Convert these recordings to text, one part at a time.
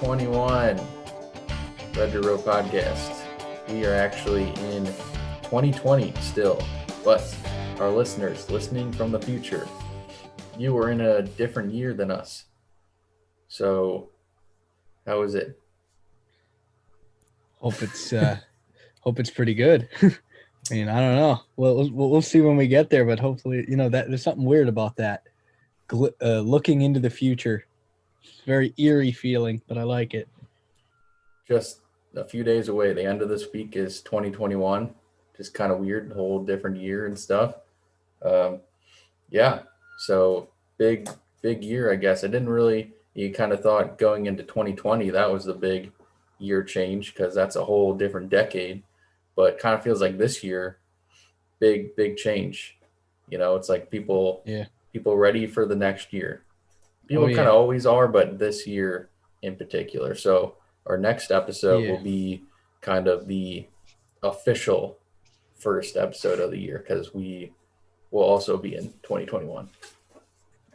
2021 RDR Podcast. We are actually in 2020 still, but our listeners listening from the future, you were in a different year than us. So, how is it? Hope it's pretty good. I mean, I don't know. We'll see when we get there, but hopefully, that there's something weird about that. Looking into the future, very eerie feeling, but I like it. Just a few days away. The end of this week is 2021. Just kind of weird, whole different year and stuff. Yeah. So big year, I guess. You kind of thought going into 2020, that was the big year change because that's a whole different decade. But kind of feels like this year, big change. It's like people ready for the next year. People kind of always are, but this year in particular. So our next episode will be kind of the official first episode of the year because we will also be in 2021.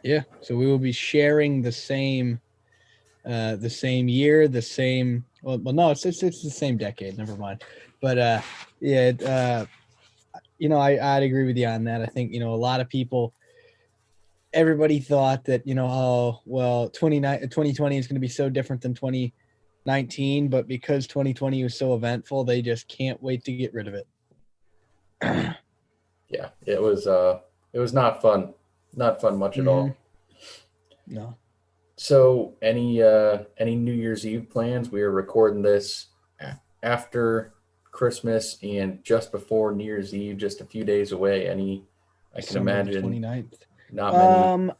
Yeah, so we will be sharing the same year, the same. Well, no, it's the same decade. Never mind. But I'd agree with you on that. I think a lot of people. Everybody thought that 2020 is going to be so different than 2019, but because 2020 was so eventful, they just can't wait to get rid of it. Yeah, it was not fun much at all. No. So any New Year's Eve plans? We are recording this after Christmas and just before New Year's Eve, just a few days away. I can imagine 29th. Not many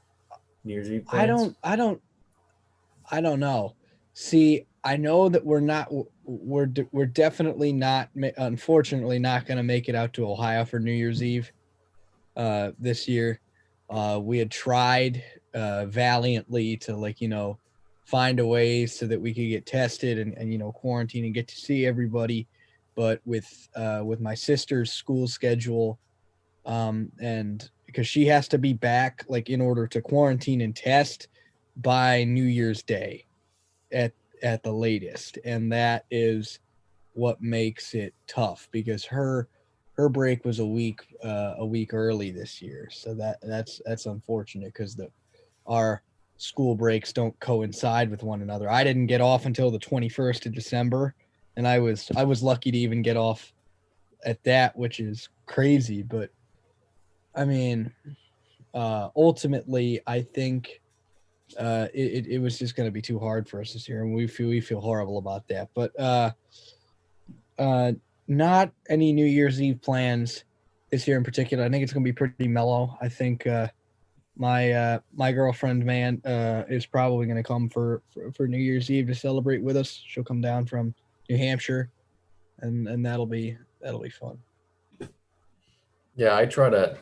New Year's Eve plans. I don't know. See, I know that we're definitely not, unfortunately, not going to make it out to Ohio for New Year's Eve this year. We had tried valiantly to find a way so that we could get tested and quarantine and get to see everybody, but with my sister's school schedule, and because she has to be back in order to quarantine and test by New Year's Day at the latest, and that is what makes it tough because her break was a week early this year, so that's unfortunate because our school breaks don't coincide with one another. I didn't get off until the 21st of December, and I was lucky to even get off at that, which is crazy. But I mean, ultimately, I think it was just going to be too hard for us this year, and we feel horrible about that. But not any New Year's Eve plans this year in particular. I think it's going to be pretty mellow. I think my girlfriend, is probably going to come for New Year's Eve to celebrate with us. She'll come down from New Hampshire, and that'll be fun. Yeah, I try to,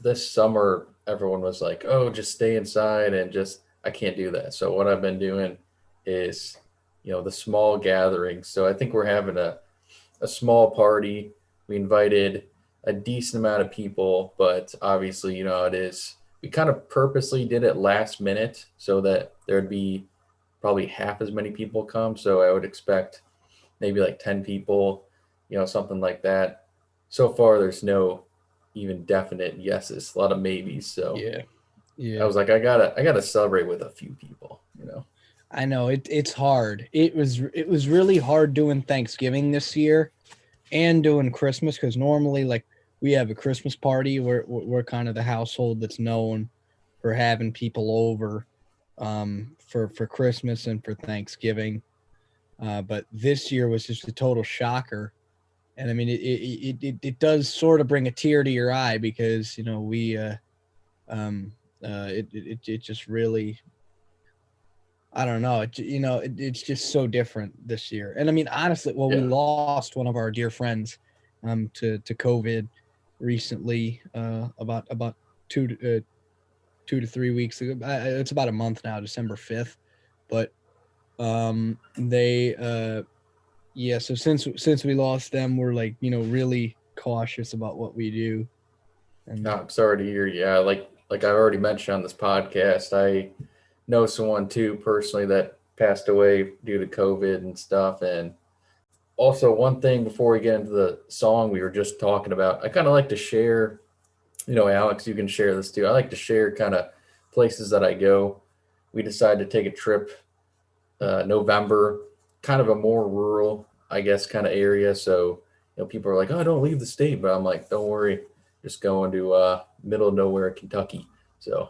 this summer everyone was like, "Oh, just stay inside," and I can't do that. So what I've been doing is, the small gatherings. So I think we're having a small party. We invited a decent amount of people, but obviously, it is. We kind of purposely did it last minute so that there'd be probably half as many people come. So I would expect maybe like 10 people, something like that. So far, there's no even definite yeses, a lot of maybes. So yeah. I was like, I gotta celebrate with a few people, I know it's hard. It was really hard doing Thanksgiving this year and doing Christmas because normally we have a Christmas party. We're kind of the household that's known for having people over for Christmas and for Thanksgiving. But this year was just a total shocker. And I mean, it does sort of bring a tear to your eye because, it just really, I don't know. It's just so different this year. And I mean, honestly, we lost one of our dear friends to COVID recently, about 2 to 3 weeks ago. It's about a month now, December 5th. But so since we lost them, we're really cautious about what we do. And I'm sorry to hear. Yeah, like I already mentioned on this podcast, I know someone too personally that passed away due to COVID and stuff. And also, one thing before we get into the song we were just talking about, I kind of like to share, Alex, you can share this too. I like to share kind of places that I go. We decided to take a trip November, kind of a more rural, I guess, kind of area. So, people are like, "Oh, don't leave the state," but I'm like, "Don't worry, just going to middle of nowhere, Kentucky." So,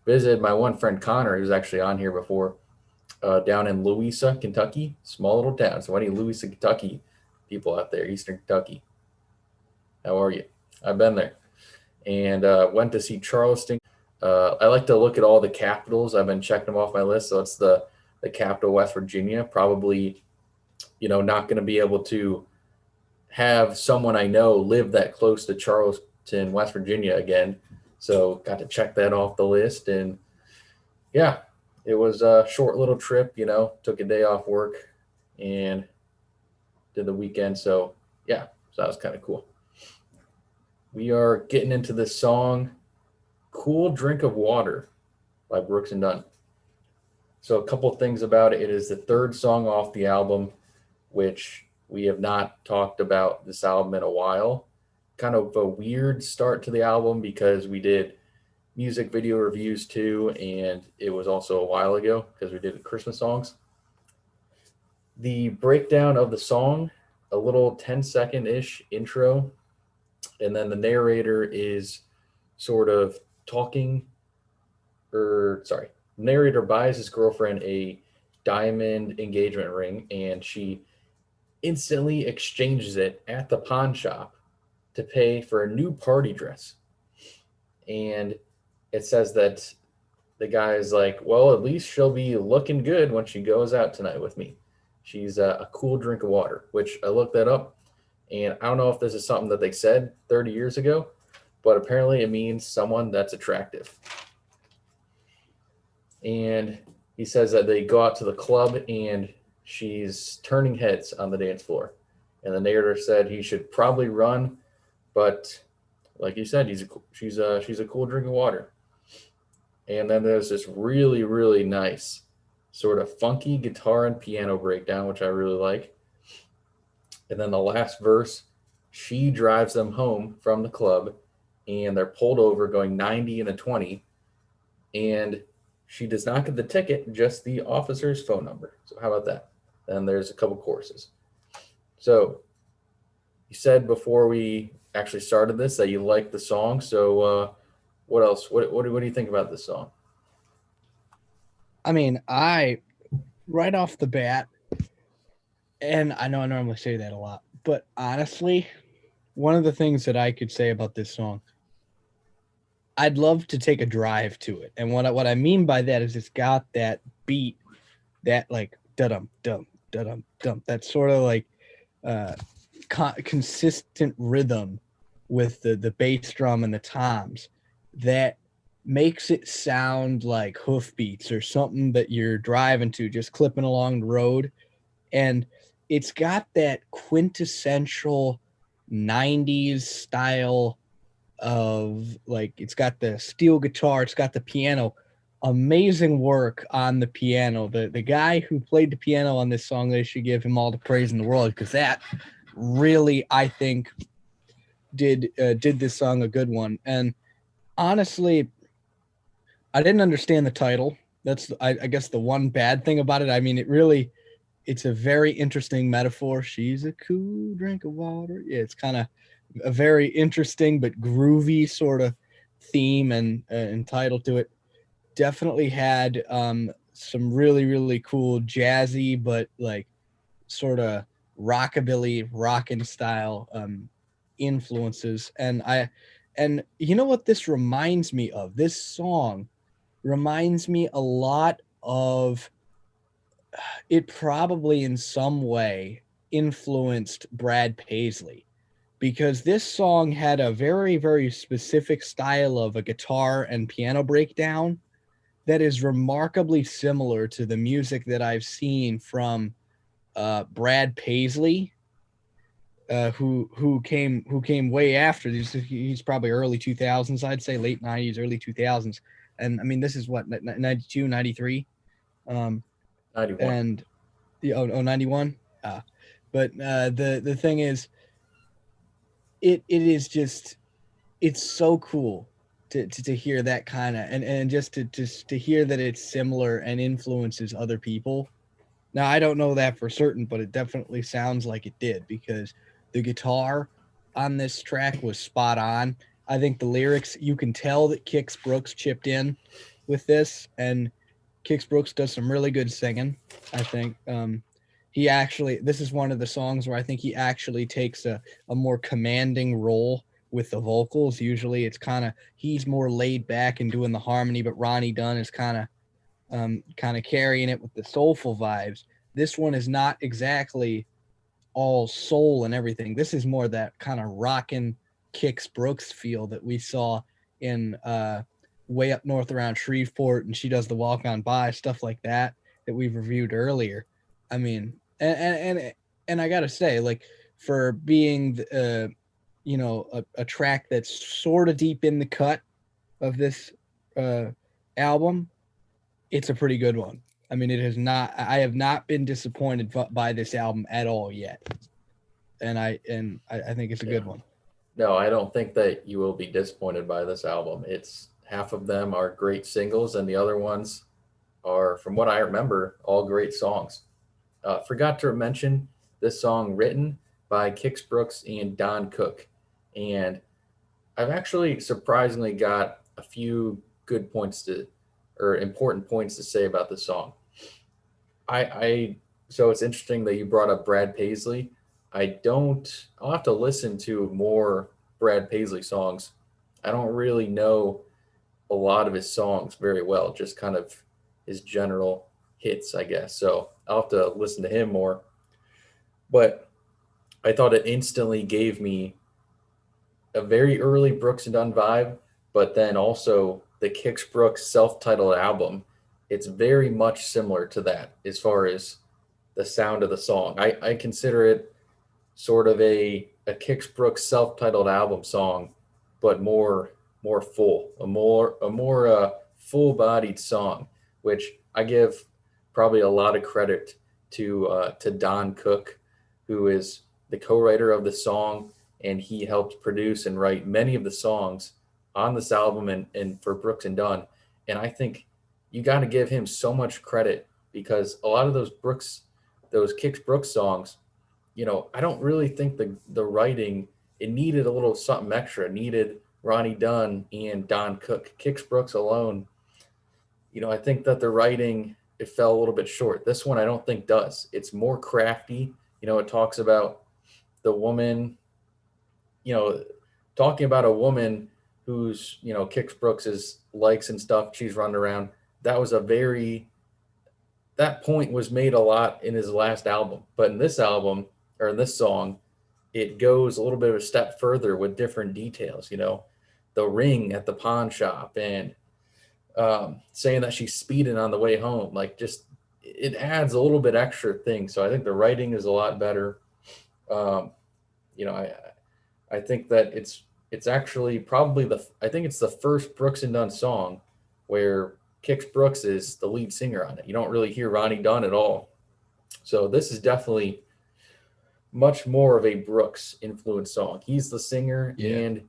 visited my one friend Connor, who's actually on here before, down in Louisa, Kentucky, small little town. So, any Louisa, Kentucky people out there, Eastern Kentucky, how are you? I've been there and went to see Charleston. I like to look at all the capitals. I've been checking them off my list. So it's the capital, West Virginia. Probably, not going to be able to have someone I know live that close to Charleston, West Virginia again. So got to check that off the list. And yeah, it was a short little trip. Took a day off work and did the weekend. So yeah, so that was kind of cool. We are getting into this song, Cool Drink of Water by Brooks and Dunn. So, a couple of things about it. It is the third song off the album, which we have not talked about this album in a while. Kind of a weird start to the album because we did music video reviews too, and it was also a while ago because we did Christmas songs. The breakdown of the song, a little 10-second ish intro, and then the narrator is sort of talking, or sorry, narrator buys his girlfriend a diamond engagement ring and she instantly exchanges it at the pawn shop to pay for a new party dress. And it says that the guy is like, well, at least she'll be looking good when she goes out tonight with me. She's a cool drink of water, which I looked that up. And I don't know if this is something that they said 30 years ago, but apparently it means someone that's attractive. And he says that they go out to the club and she's turning heads on the dance floor. And the narrator said he should probably run, but like you said, she's a cool drink of water. And then there's this really, really nice sort of funky guitar and piano breakdown, which I really like. And then the last verse, she drives them home from the club and they're pulled over going 90 and a 20. And she does not get the ticket, just the officer's phone number. So how about that? Then there's a couple courses. So you said before we actually started this that you liked the song. So what else? What do you think about this song? I mean, right off the bat, and I know I normally say that a lot, but honestly, one of the things that I could say about this song, I'd love to take a drive to it. And what I mean by that is it's got that beat, that like da-dum, dum, da-dum, dum, that sort of like consistent rhythm with the bass drum and the toms that makes it sound like hoofbeats or something that you're driving to, just clipping along the road. And it's got that quintessential 90s style of like, it's got the steel guitar, it's got the piano. Amazing work on the piano. The guy who played the piano on this song, they should give him all the praise in the world, because that really, I think, did this song a good one. And honestly, I didn't understand the title. That's I guess the one bad thing about it. I mean, it's a very interesting metaphor. She's a cool drink of water. Yeah, it's kind of a very interesting but groovy sort of theme and title to it. Definitely had some really, really cool jazzy but like sort of rockabilly rockin' style influences. And you know what this reminds me of? This song reminds me a lot of, it probably in some way influenced Brad Paisley, because this song had a very, very specific style of a guitar and piano breakdown that is remarkably similar to the music that I've seen from Brad Paisley, who came way after. He's probably early 2000s, I'd say late 90s, early 2000s. And I mean, this is what, 92, 93. 91. And the 91. But the thing is, it is just, it's so cool to hear that kind of, and just to hear that it's similar and influences other people. Now, I don't know that for certain, but it definitely sounds like it did, because the guitar on this track was spot on. I think the lyrics, you can tell that Kix Brooks chipped in with this, and Kix Brooks does some really good singing, I think. He actually, this is one of the songs where I think he actually takes a more commanding role with the vocals. Usually it's kind of, he's more laid back and doing the harmony, but Ronnie Dunn is kind of carrying it with the soulful vibes. This one is not exactly all soul and everything. This is more that kind of rockin' Kix Brooks feel that we saw in Way Up North around Shreveport, and She Does the Walk On By, stuff like that we've reviewed earlier. I mean, and I gotta say, like, for being a track that's sort of deep in the cut of this album, it's a pretty good one. I mean, I have not been disappointed by this album at all yet. And I think it's a good one. No, I don't think that you will be disappointed by this album. It's half of them are great singles, and the other ones are, from what I remember, all great songs. Forgot to mention this song written by Kix Brooks and Don Cook. And I've actually surprisingly got a few good points or important points to say about the song. So it's interesting that you brought up Brad Paisley. I'll have to listen to more Brad Paisley songs. I don't really know a lot of his songs very well, just kind of his general hits, I guess. So I'll have to listen to him more. But I thought it instantly gave me a very early Brooks and Dunn vibe, but then also the Kix Brooks self-titled album. It's very much similar to that as far as the sound of the song. I consider it sort of a Kix Brooks self-titled album song, but more full, a more full-bodied song, which I give probably a lot of credit to Don Cook, who is the co-writer of the song, and he helped produce and write many of the songs on this album and for Brooks and Dunn. And I think you got to give him so much credit, because a lot of those Kix Brooks songs, I don't really think the writing, it needed a little something extra. It needed Ronnie Dunn and Don Cook. Kix Brooks alone, I think that the writing, it fell a little bit short. This one I don't think does. It's more crafty. It talks about the woman, talking about a woman who's, Kix Brooks's likes and stuff. She's running around. That point was made a lot in his last album. But in this album, or in this song, it goes a little bit of a step further with different details, the ring at the pawn shop, and saying that she's speeding on the way home. Like, just, it adds a little bit extra thing. So I think the writing is a lot better. I think that it's actually probably I think it's the first Brooks and Dunn song where Kix Brooks is the lead singer on it. You don't really hear Ronnie Dunn at all. So this is definitely much more of a Brooks influenced song. He's the singer, and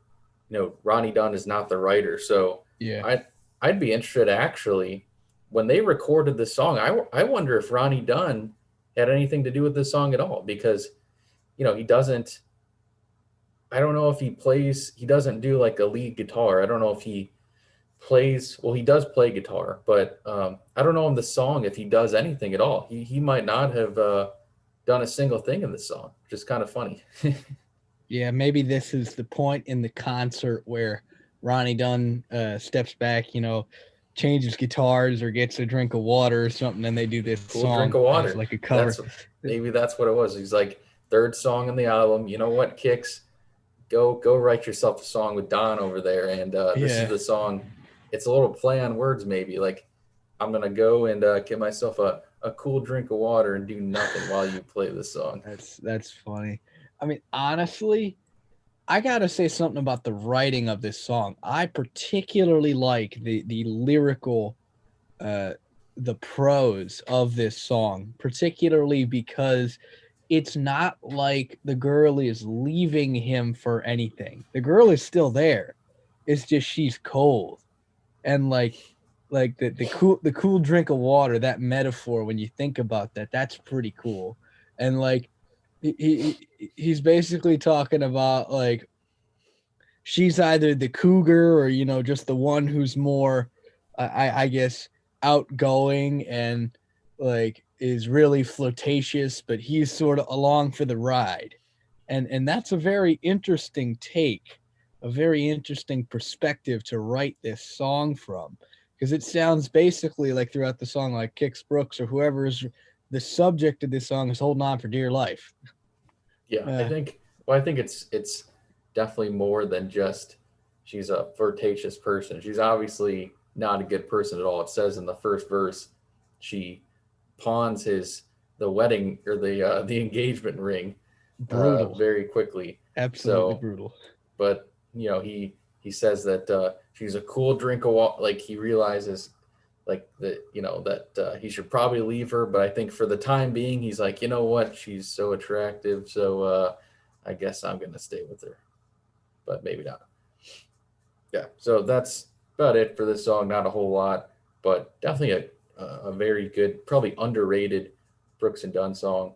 Ronnie Dunn is not the writer. So I'd be interested, actually, when they recorded this song. I wonder if Ronnie Dunn had anything to do with this song at all, because he doesn't. I don't know if he doesn't do like a lead guitar. I don't know if he plays, well, he does play guitar, but I don't know in the song if he does anything at all. He might not have done a single thing in this song, which is kind of funny. Yeah, maybe this is the point in the concert where Ronnie Dunn steps back, changes guitars or gets a drink of water or something, and they do this cool song drink of water, like a cover. Maybe that's what it was. He's like, third song in the album. You know what, Kix? Go write yourself a song with Don over there, and this is the song. It's a little play on words, maybe, like, I'm gonna go and get myself a cool drink of water and do nothing while you play this song. That's funny. I mean, honestly, I gotta say something about the writing of this song. I particularly like the lyrical the prose of this song, particularly because it's not like the girl is leaving him for anything. The girl is still there. It's just she's cold. And the cool drink of water, that metaphor, when you think about that, that's pretty cool. And like he's basically talking about like she's either the cougar or just the one who's more I guess outgoing and like is really flirtatious, but he's sort of along for the ride. And that's a very interesting take, a very interesting perspective to write this song from, because it sounds basically like throughout the song like Kix Brooks or whoever is the subject of this song is holding on for dear life. Yeah, I think it's definitely more than just she's a flirtatious person. She's obviously not a good person at all. It says in the first verse she pawns the wedding or the engagement ring Brutal. very quickly. Absolutely So, brutal. but he says that she's a cool drink of water. Like he realizes like that that he should probably leave her, but I think for the time being he's like, you know what, she's so attractive, so I guess I'm gonna stay with her, but maybe not. Yeah, so that's about it for this song. Not a whole lot, but definitely a very good, probably underrated Brooks and Dunn song.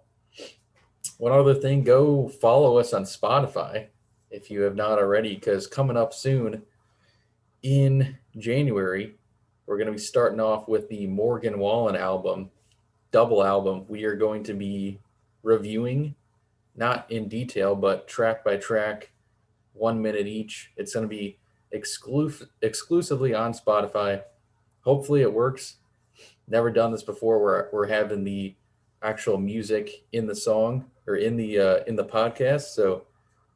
One other thing, go follow us on Spotify if you have not already, because coming up soon in January, we're going to be starting off with the Morgan Wallen album, double album. We are going to be reviewing, not in detail, but track by track, 1 minute each. It's going to be exclusively on Spotify. Hopefully it works. Never done this before. We're having the actual music in the song or in the podcast. So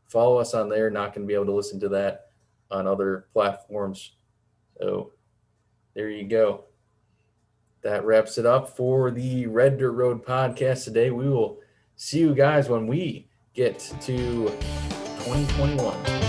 follow us on there. Not going to be able to listen to that on other platforms. So there you go. That wraps it up for the Red Dirt Road podcast today. We will see you guys when we get to 2021.